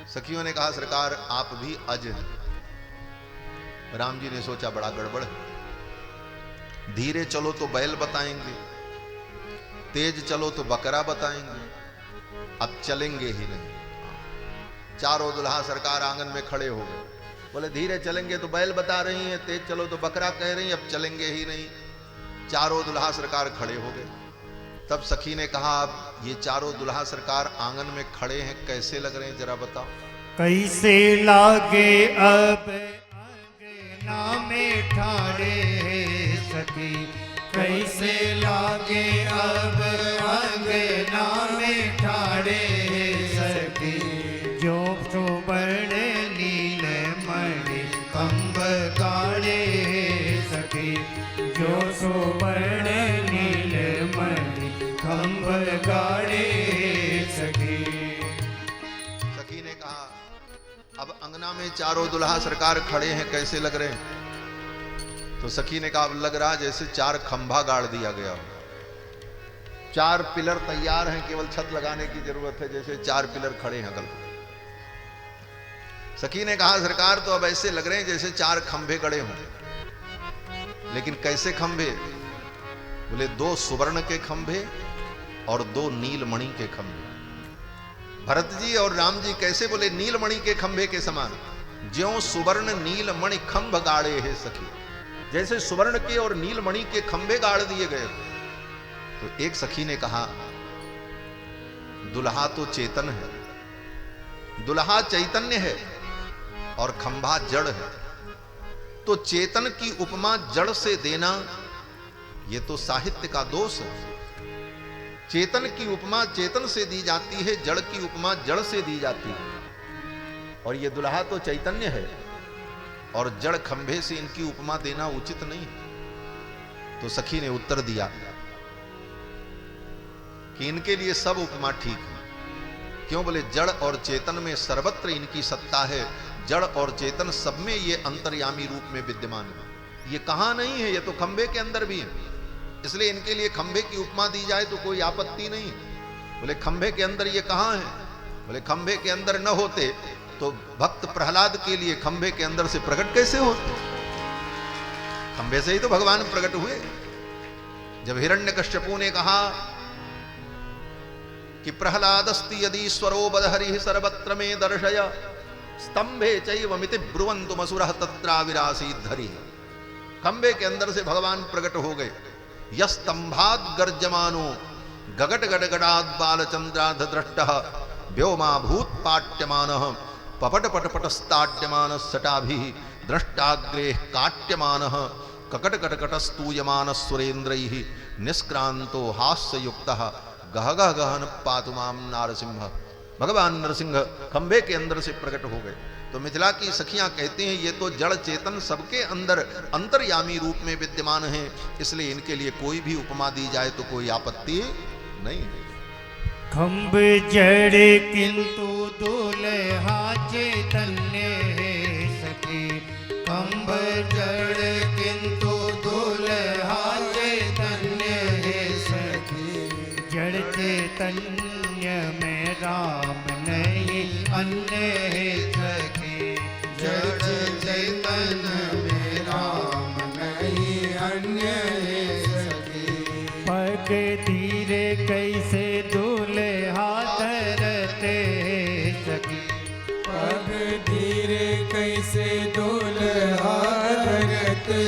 सखियों ने कहा सरकार आप भी अज हैं। राम जी ने सोचा बड़ा गड़बड़ है, धीरे चलो तो बैल बताएंगे, तेज चलो तो बकरा बताएंगे, अब चलेंगे ही नहीं। चारों दुल्हा सरकार आंगन में खड़े हो गए, बोले धीरे चलेंगे तो बैल बता रही हैं, तेज चलो तो बकरा कह रही हैं, अब चलेंगे ही नहीं। चारों दुल्हा सरकार खड़े हो गए। तब सखी ने कहा अब ये चारों दुल्हा सरकार आंगन में खड़े हैं, कैसे लग रहे हैं जरा बताओ। कैसे लागे अब अंगना में ठाड़े सखी, कैसे लागे अब अंगना में ठाड़े सखी। जो सुवर्ण नील मणि कंब गाड़े सखी, जो सुवर्ण नील मणि कंब गाड़े सखी। सखी ने कहा अब अंगना में चारों दुल्हा सरकार खड़े हैं, कैसे लग रहे हैं? तो सखी ने कहा अब लग रहा जैसे चार खंभा गाड़ दिया गया हो, चार पिलर तैयार हैं, केवल छत लगाने की जरूरत है, जैसे चार पिलर खड़े हैं अगल। सखी ने कहा सरकार तो अब ऐसे लग रहे हैं जैसे चार खंभे गड़े हों। लेकिन कैसे खंभे? बोले दो सुवर्ण के खंभे और दो नीलमणि के खंभे। भरत जी और राम जी कैसे? बोले नीलमणि के खंभे के समान, ज्यों सुवर्ण नीलमणि खंभ गाड़े है सखी, जैसे सुवर्ण के और नीलमणि के खंभे गाड़ दिए गए। तो एक सखी ने कहा दुल्हा तो चेतन है, दुल्हा चैतन्य है और खंभा जड़ है, तो चेतन की उपमा जड़ से देना यह तो साहित्य का दोष है। चेतन की उपमा चेतन से दी जाती है, जड़ की उपमा जड़ से दी जाती है। और ये दुल्हा तो चैतन्य है और जड़ खंभे से इनकी उपमा देना उचित नहीं। तो सखी ने उत्तर दिया कि इनके लिए सब उपमा ठीक है। क्यों? बोले जड़ और चेतन में सर्वत्र इनकी सत्ता है, जड़ और चेतन सब में ये अंतर्यामी रूप में विद्यमान है। ये कहां नहीं है, ये तो खंभे के अंदर भी है, इसलिए इनके लिए खंभे की उपमा दी जाए तो कोई आपत्ति नहीं। बोले खंभे के अंदर ये कहां है? बोले खंभे के अंदर न होते तो भक्त प्रहलाद के लिए खंभे के अंदर से प्रकट कैसे होते? खंभे से ही तो भगवान प्रकट हुए। जब हिरण्यकश्यपु ने कहा कि प्रहलादस्ति यदि स्वरो बदहरि सर्वत्र में दर्शय स्तंभे चैवमिति ब्रुवन्तुमसुरः तत्राविरासीत् धरिः। खंभे के अंदर से भगवान प्रकट हो गए। यस्तंभाद गर्जमानो गगट गडगडाद बालचंद्राध दृष्टः व्योमा भूत पाट्यमानः पपट पटपटस्ताड्यमान सटाभिः दृष्टाग्रे काट्यमानः ककट कटकटस्तूयमान सुरेन्द्रैः निष्क्रांतो हास्ययुक्तः गहगह गहन पातु माम नारसिंह। भगवान नरसिंह खंभे के अंदर से प्रकट हो गए। तो मिथिला की सखियां कहते हैं ये तो जड़ चेतन सबके अंदर अंतर्यामी रूप में विद्यमान है, इसलिए इनके लिए कोई भी उपमा दी जाए तो कोई आपत्ति नहीं है। खंभ जड़ किंतु दुल्हा चैतन्य है सखी, खंभ जड़ किंतु दुल्हा चैतन्य है सखी। जड़ चैतन्य में राम नहीं अन्य है सखी, जड़ चैतन्य में राम नहीं अन्य है सखी। पग धीरे कैसे दूल्हा धरते सखी, पग धीरे कैसे दूल्हा धरते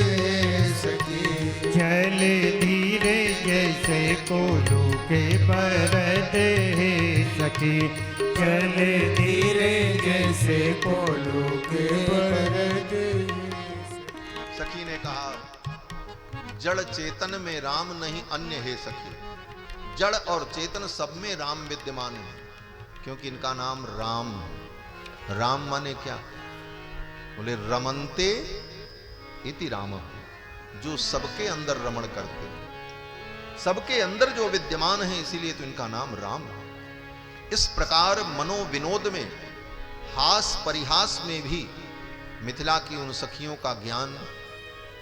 सखी। चल धीरे जैसे कोलू के बरद है सखी, चले धीरे जैसे कोलू के भरत। सखी ने कहा, जड़ चेतन में राम नहीं अन्य है सखी। जड़ और चेतन सब में राम विद्यमान है, क्योंकि इनका नाम राम है। राम माने क्या? बोले रमनते इति राम, जो सबके अंदर रमण करते हैं, सबके अंदर जो विद्यमान है, इसीलिए तो इनका नाम राम है। इस प्रकार मनोविनोद में, हास परिहास में भी मिथिला की उन सखियों का ज्ञान,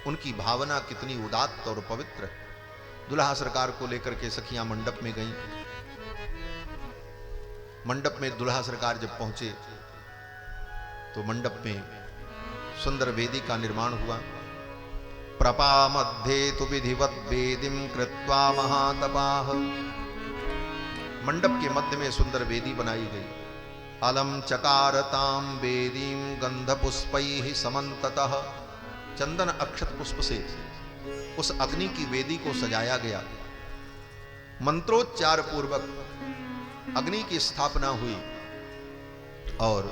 उनकी भावना कितनी उदात्त और पवित्र है। दुल्हा सरकार को लेकर के सखियां मंडप में गईं। मंडप में दुल्हा सरकार जब पहुंचे तो मंडप में सुंदर वेदी का निर्माण हुआ। प्रपा मध्ये तु विधिवत वेदिम कृत्वा महातपाः। मंडप के मध्य में सुंदर वेदी बनाई गई। अलम चकारताम वेदीम गंधपुष्पैः समन्ततः। चंदन अक्षत पुष्प से उस अग्नि की वेदी को सजाया गया। मंत्रोच्चार पूर्वक अग्नि की स्थापना हुई और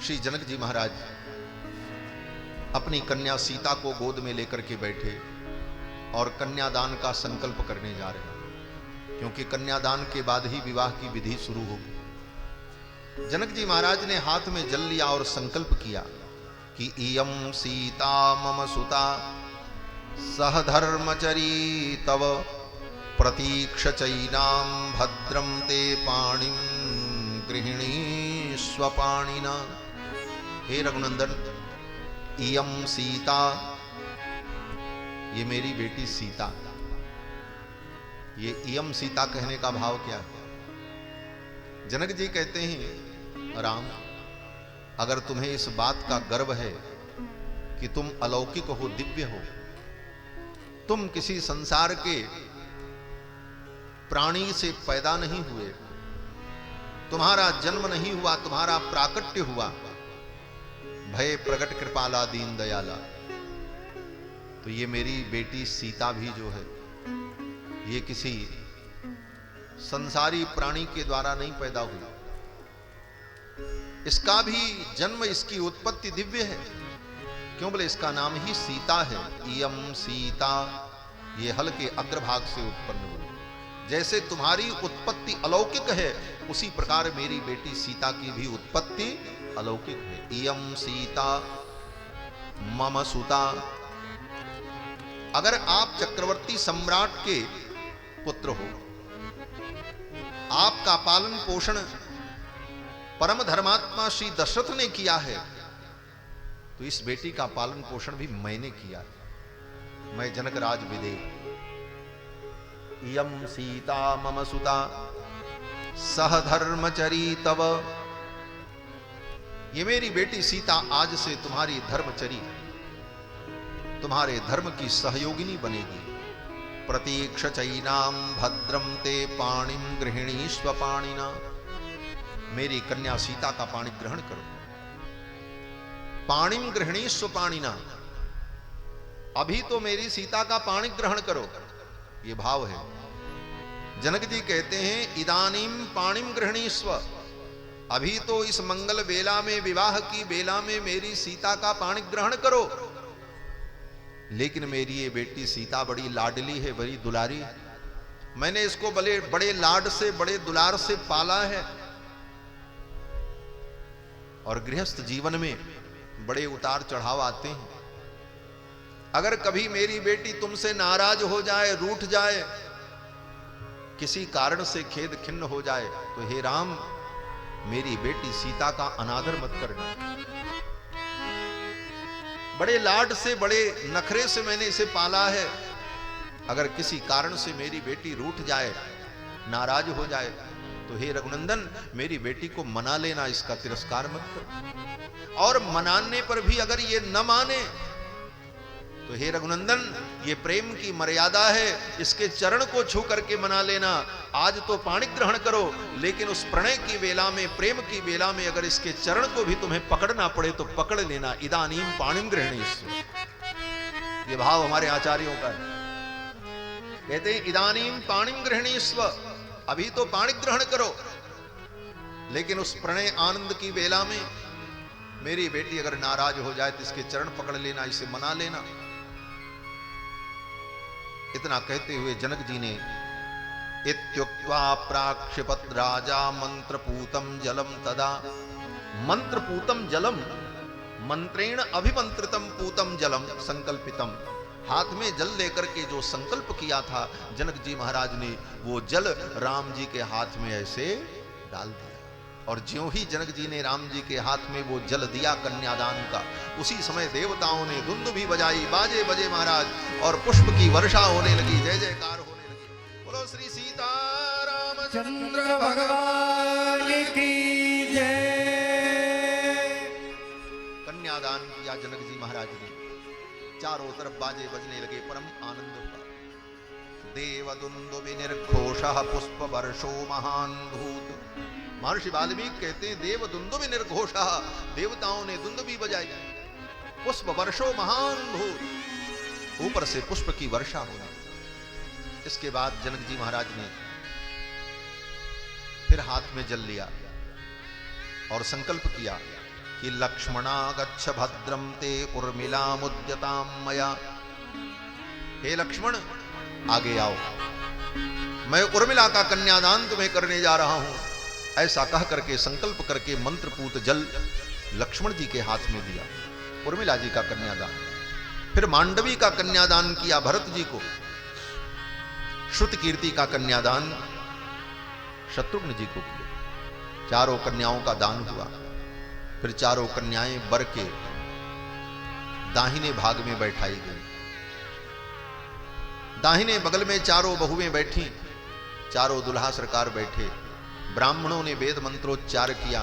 श्री जनक जी महाराज अपनी कन्या सीता को गोद में लेकर के बैठे और कन्यादान का संकल्प करने जा रहे हैं, क्योंकि कन्यादान के बाद ही विवाह की विधि शुरू होगी। जनक जी महाराज ने हाथ में जल लिया और संकल्प किया कि इयं सीता मम सुता सहधर्मचरी तव प्रतीक्ष चैनां भद्रं ते पाणिं गृहिणी स्वपाणिना। हे रघुनंदन, इयं सीता, ये मेरी बेटी सीता। ये इयं सीता कहने का भाव क्या है? जनक जी कहते हैं, राम, अगर तुम्हें इस बात का गर्व है कि तुम अलौकिक हो, दिव्य हो, तुम किसी संसार के प्राणी से पैदा नहीं हुए, तुम्हारा जन्म नहीं हुआ, तुम्हारा प्राकट्य हुआ, भय प्रगट कृपाला दीन दयाला, तो ये मेरी बेटी सीता भी जो है, ये किसी संसारी प्राणी के द्वारा नहीं पैदा हुई। इसका भी जन्म, इसकी उत्पत्ति दिव्य है। क्यों? बोले इसका नाम ही सीता है। इयं सीता, ये हल के अग्रभाग से उत्पन्न हुई। जैसे तुम्हारी उत्पत्ति अलौकिक है, उसी प्रकार मेरी बेटी सीता की भी उत्पत्ति अलौकिक है। इयं सीता मम सुता। अगर आप चक्रवर्ती सम्राट के पुत्र हो, आपका पालन पोषण परम धर्मात्मा श्री दशरथ ने किया है, तो इस बेटी का पालन पोषण भी मैंने किया है। मैं जनक राज विदेह। इयं सीता मम सुता सह धर्मचरी तव। ये मेरी बेटी सीता आज से तुम्हारी धर्मचरी, तुम्हारे धर्म की सहयोगिनी बनेगी। प्रतीक्ष चैनाम भद्रम ते पाणिम गृहिणी स्वपाणिना। मेरी कन्या सीता का पाणी ग्रहण करो। पाणिम गृहिणी स्वपाणिना, अभी तो मेरी सीता का पाणी ग्रहण करो, ये भाव है। जनक जी कहते हैं, इदानीम पाणिम गृहिणी स्व। अभी तो इस मंगल बेला में, विवाह की बेला में मेरी सीता का पाणी ग्रहण करो। लेकिन मेरी ये बेटी सीता बड़ी लाडली है, बड़ी दुलारी है। मैंने इसको बड़े लाड से, बड़े दुलार से पाला है। और गृहस्थ जीवन में बड़े उतार चढ़ाव आते हैं। अगर कभी मेरी बेटी तुमसे नाराज हो जाए, रूठ जाए, किसी कारण से खेद खिन्न हो जाए, तो हे राम, मेरी बेटी सीता का अनादर मत करना। बड़े लाड से, बड़े नखरे से मैंने इसे पाला है। अगर किसी कारण से मेरी बेटी रूठ जाए, नाराज हो जाए, तो हे रघुनंदन, मेरी बेटी को मना लेना, इसका तिरस्कार मत करो। और मनाने पर भी अगर ये न माने, तो हे रघुनंदन, ये प्रेम की मर्यादा है, इसके चरण को छू करके मना लेना। आज तो पाणी ग्रहण करो, लेकिन उस प्रणय की वेला में, प्रेम की वेला में अगर इसके चरण को भी तुम्हें पकड़ना पड़े तो पकड़ लेना। इदानीम पाणिम गृहिणी। ये भाव हमारे आचार्यों का है। कहते हैं इदानीम पाणिम गृहणीस्व, अभी तो पाणी ग्रहण करो, लेकिन उस प्रणय आनंद की वेला में मेरी बेटी अगर नाराज हो जाए तो इसके चरण पकड़ लेना, इसे मना लेना। इतना कहते हुए जनक जी ने इत्युक्त्वा प्राक्षिपत राजा मंत्रपूतम जलम तदा, मंत्रपूतम जलम, मंत्रेण अभिमंत्रितम पूतम जलम संकल्पितम, हाथ में जल लेकर के जो संकल्प किया था जनक जी महाराज ने, वो जल राम जी के हाथ में ऐसे डाल दिया। और ज्यों ही जनक जी ने राम जी के हाथ में वो जल दिया कन्यादान का, उसी समय देवताओं ने दुंदुभी बजाई, बाजे बजे महाराज, और पुष्प की वर्षा होने लगी, जय जयकार होने लगी। बोलो श्री सीताराम चंद्र भगवान की जय। कन्यादान किया जनक जी महाराज ने, चारों तरफ बाजे बजने लगे, परम आनंद हुआ। देवदुंदुभि निर्घोषः पुष्प वर्षो महान भूत, महर्षि वाल्मीकि कहते हैं देवदुंदुभि निर्घोषः, देवताओं ने दुंदुभी बजाई, पुष्प वर्षो महान भूत, ऊपर से पुष्प की वर्षा होने। इसके बाद जनक जी महाराज ने फिर हाथ में जल लिया और संकल्प किया कि लक्ष्मणा गच्छ भद्रम ते उर्मिला मुद्यताम मया, हे लक्ष्मण आगे आओ, मैं उर्मिला का कन्यादान तुम्हें करने जा रहा हूं। ऐसा कह करके संकल्प करके मंत्रपूत जल लक्ष्मण जी के हाथ में दिया, उर्मिला जी का कन्यादान। फिर मांडवी का कन्यादान किया भरत जी को, श्रुत कीर्ति का कन्यादान शत्रुघ्न जी को किया। चारों कन्याओं का दान हुआ। फिर चारों कन्याएं वर के दाहिने भाग में बैठाई गई, दाहिने बगल में चारों बहुएं बैठी, चारों दुल्हा सरकार बैठे। ब्राह्मणों ने वेद मंत्रोच्चार किया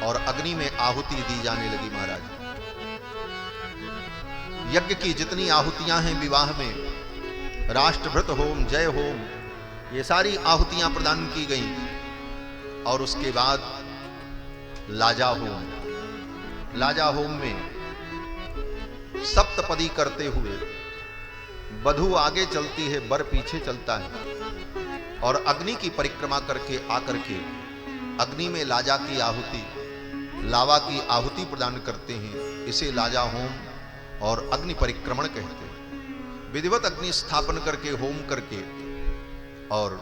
और अग्नि में आहुति दी जाने लगी। महाराज, यज्ञ की जितनी आहुतियां हैं विवाह में, राष्ट्रभृत होम, जय होम, ये सारी आहुतियां प्रदान की गईं। और उसके बाद लाजा होम, लाजा होम में सप्तपदी करते हुए वधू आगे चलती है, वर पीछे चलता है, और अग्नि की परिक्रमा करके आकर के अग्नि में लाजा की आहुति, लावा की आहुति प्रदान करते हैं। इसे लाजा होम और अग्नि परिक्रमण कहते हैं। विधिवत अग्नि स्थापन करके होम करके और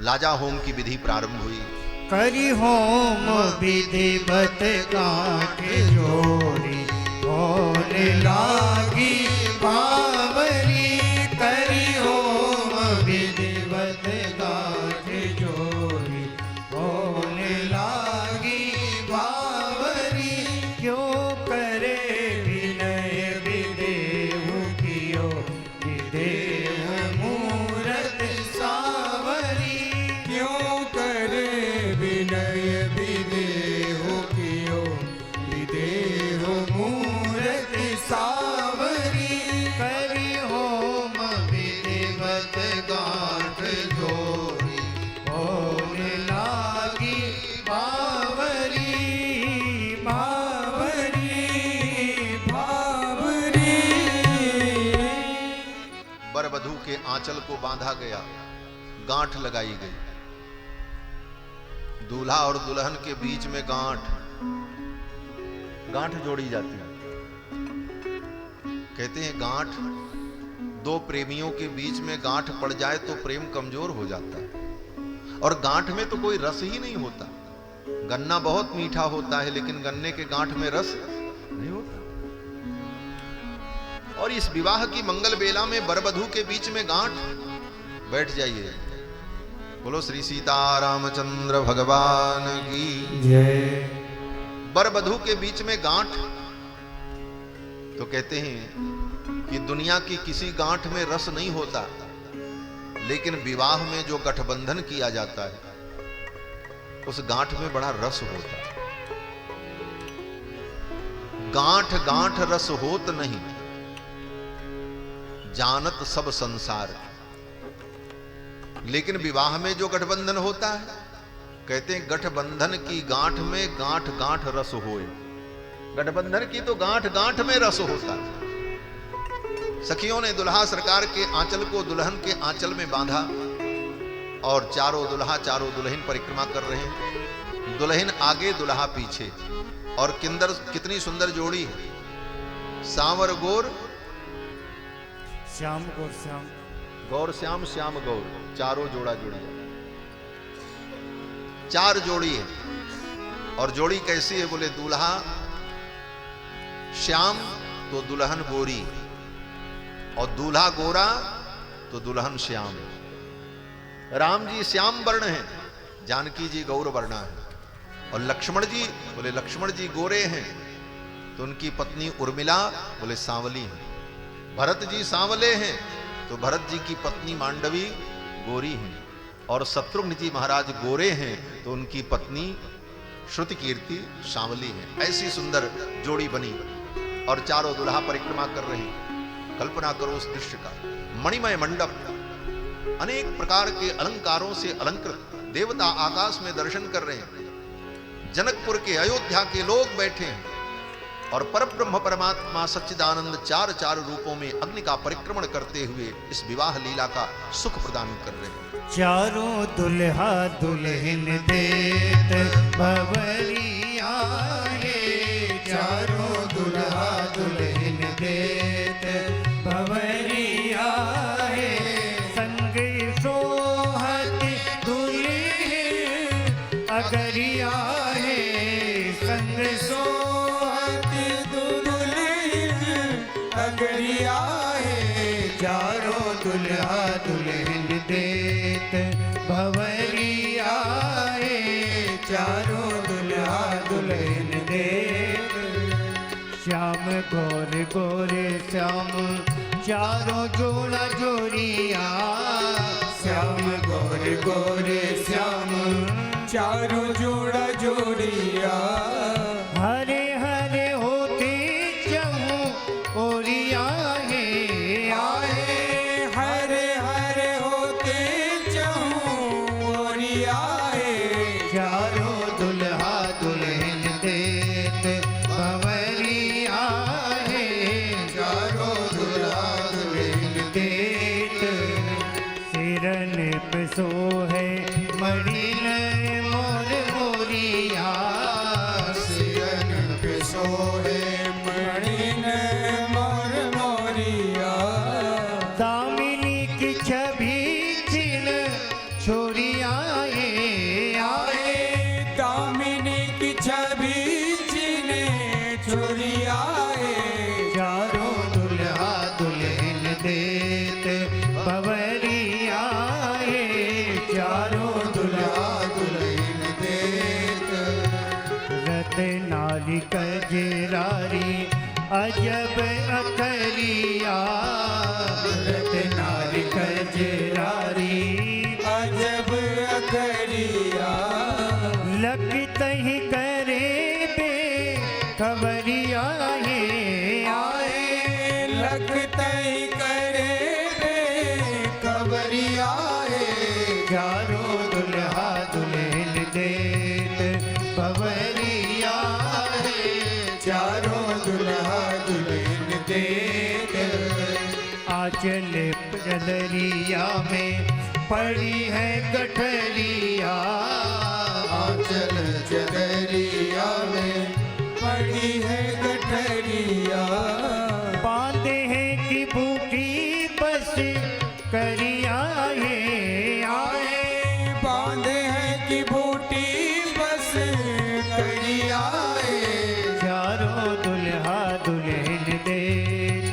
लाजा होम की विधि प्रारंभ हुई। करी होम विधिवत गांठ जोड़ी, होने लागी बावरी। करी होम विधिवत गांठ जोड़ी, होने लागी बावरी। क्यों करे विनय विदेव कियो, विदेव मूरत सावरी। क्यों करे विनय विदेह कियो, विदेह मूरत सावरी। करी होम विधिवत गांठ जोड़ी, होने लागी बावरी। बावरी बावरी। वर वधू के आंचल को बांधा गया, गांठ लगाई गई। दूल्हा और दुल्हन के बीच में गांठ जोड़ी जाती है। कहते हैं गांठ, दो प्रेमियों के बीच में गांठ पड़ जाए तो प्रेम कमजोर हो जाता है। और गांठ में तो कोई रस ही नहीं होता। गन्ना बहुत मीठा होता है, लेकिन गन्ने के गांठ में रस नहीं होता। और इस विवाह की मंगल बेला में वर वधू के बीच में गांठ, बैठ जाइए। बोलो श्री सीतारामचंद्र भगवान की जय। वर वधू के बीच में गांठ, तो कहते हैं कि दुनिया की किसी गांठ में रस नहीं होता, लेकिन विवाह में जो गठबंधन किया जाता है उस गांठ में बड़ा रस होता है। गांठ गांठ रस होत नहीं, जानत सब संसार। लेकिन विवाह में जो गठबंधन होता है, कहते हैं गठबंधन की गांठ में गांठ गांठ रस होए। गठबंधन की तो गांठ गांठ में रस होता है। सखियों ने दुल्हा सरकार के आंचल को दुल्हन के आंचल में बांधा और चारों दुल्हा चारों दुल्हन परिक्रमा कर रहे हैं। दुल्हन आगे दुल्हा पीछे। और कितनी सुंदर जोड़ी है, सांवर गोर श्याम गौर श्याम, गौर श्याम श्याम गौर, चारों जोड़ा जोड़ी, चार जोड़ी है। और जोड़ी कैसी है बोले, दूल्हा श्याम तो दुल्हन गोरी, और दूल्हा गोरा तो दुल्हन श्याम। राम जी श्याम वर्ण है, जानकी जी गौर वर्णा है। और लक्ष्मण जी बोले लक्ष्मण जी गोरे हैं तो उनकी पत्नी उर्मिला बोले सांवली है। भरत जी सांवले हैं तो भरत जी की पत्नी मांडवी गोरी है। और शत्रुघ्न जी महाराज गोरे हैं तो उनकी पत्नी श्रुति कीर्ति सांवली है। ऐसी सुंदर जोड़ी बनी और चारों दुल्हा परिक्रमा कर रहे हैं। कल्पना करो उस दृश्य का। मणिमय मंडप, अनेक प्रकार के अलंकारों से अलंकृत, देवता आकाश में दर्शन कर रहे हैं। जनकपुर के अयोध्या के लोग बैठे हैं और परब्रह्म परमात्मा सच्चिदानंद चार चार रूपों में अग्नि का परिक्रमण करते हुए इस विवाह लीला का सुख प्रदान कर रहे हैं। चारों दुल्हा दुल्हन देत भंवरिया है, चारों दुल्हा दुल्हन देत भंवरिया है। संग सोहत दुल्हन अगरिया है, संग सोहत दुल्हन अगरिया है। चारों दुल्हा दुल्हन देत भंवरिया है, चारों दुल्हा दुल्हन देत। श्याम गौर गोरे श्याम, चारों जोड़ा जोड़िया, श्याम गौर गोरे श्याम, चारों जोड़ा जोड़िया। हरे हरे होते चहु ओरिया है, आए हरे हरे होते चहु ओरिया है। चारों दुल्हा दुल्हन देत भंवरिया है, चारों दुल्हा दुल्हन देत। सिरन पे सोहे मणिन मोर मोरिया, सिरन पे सोहे मणिन मोर मोरिया। दामिनी की छवि छिन छोरिया है, आए दामिनी की छवि चिने छोरिया है। चारों दुल्हा दुल्हन देत भंवरिया है, चारों दुल्हा दुल्हन देत। रत्नाली कजरारी अजब अखरिया, रत्नाली कजरारी अजब अखरिया। लखत ही करे बे खबरिया है, आए लखत ही करे बे खबरिया है। चारों दुल्हा दुल्हन देत भंवरिया है, चारों दुल्हा दुल्हन देत। आंचल चदरिया में पड़ी है गठरिया, आंचल चदरिया में पड़ी है गठरिया। बांधे हैं कि बूटी बस करिया है, आए बांधे हैं कि बूटी बस करिया है। चारों दुल्हा दुल्हन देत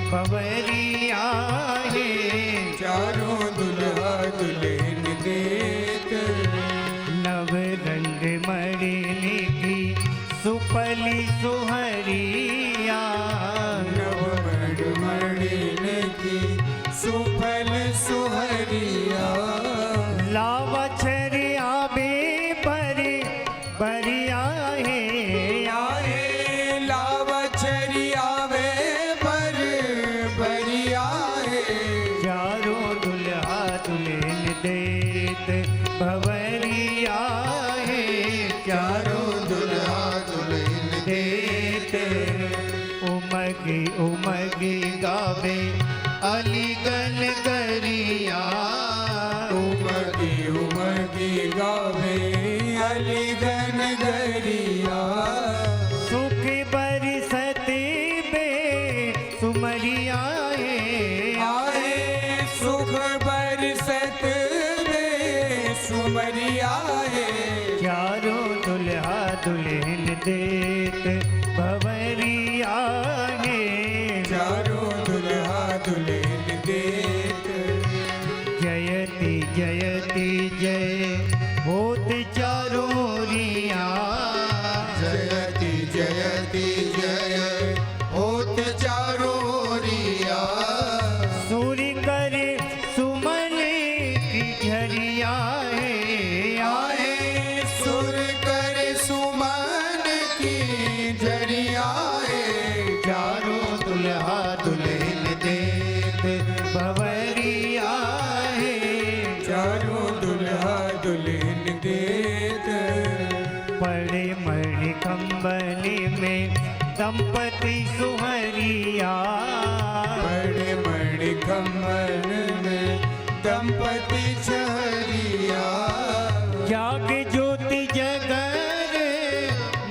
भंवरिया है, चारों दुल्हा दुल्हन देत। नव रंग मणिनी की सुपली सुहरिया, नवमण मणिन की सुफल सुहरिया। लावा छरिया बे पर बरिया है, आए लावछरिया वे पर बरिया है। चारों दुल्हा दुल्हन देत भंवरिया है, चारों दुल्हा दुल्हन देत। उमगी उमगी गावे गावे अलीगन गरिया उमगी उमगी गावे अलीगन गरिया सुख बरसत बे सुमरिया आए सुख बरसत में सुमरिया है चारों दुल्हा दुल्हन देत भवरिया चारों दुल्हा दुल्हन देत जयति जयति जय होत चारोरिया जयति जयति जय होत चारोरिया सूर्य करे सुमन की झरिया आए सुर कर सुमन की झरिया है चारों दुल्हा दुल्हन देत भवरिया चारों दुल्हा दुल्हन देत पड़े मणि कंबली में दंपति सुहरिया बड़े बड़े कमल में दंपति छहरिया जाग ज्योति जगर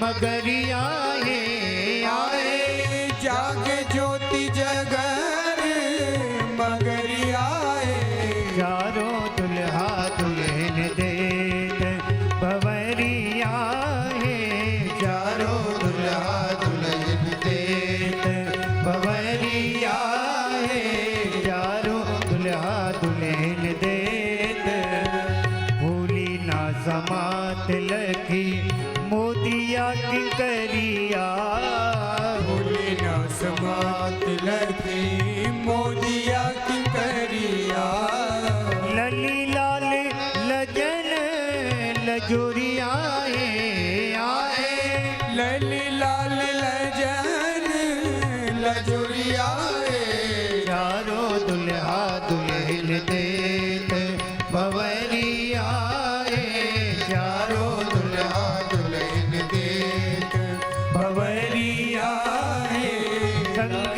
मगरिया आए जाग ज्योति जगर मगरिया चारों दुल्हा दुल्हन देत भवरिया चारों दुल्हा दुल्हन देत भवरिया चारों दुल्हा दुल्हन देत भूली ना समात लखी मोदिया की करिया भूली न समात लगी मोदिया की करिया लली लाल लजन लजोरिया आए लली लाल लजन लजुरिया चारों दुल्हा दुल्हन देत भवरिया चारों दुल्हा दुल्हन देत भवरिया संग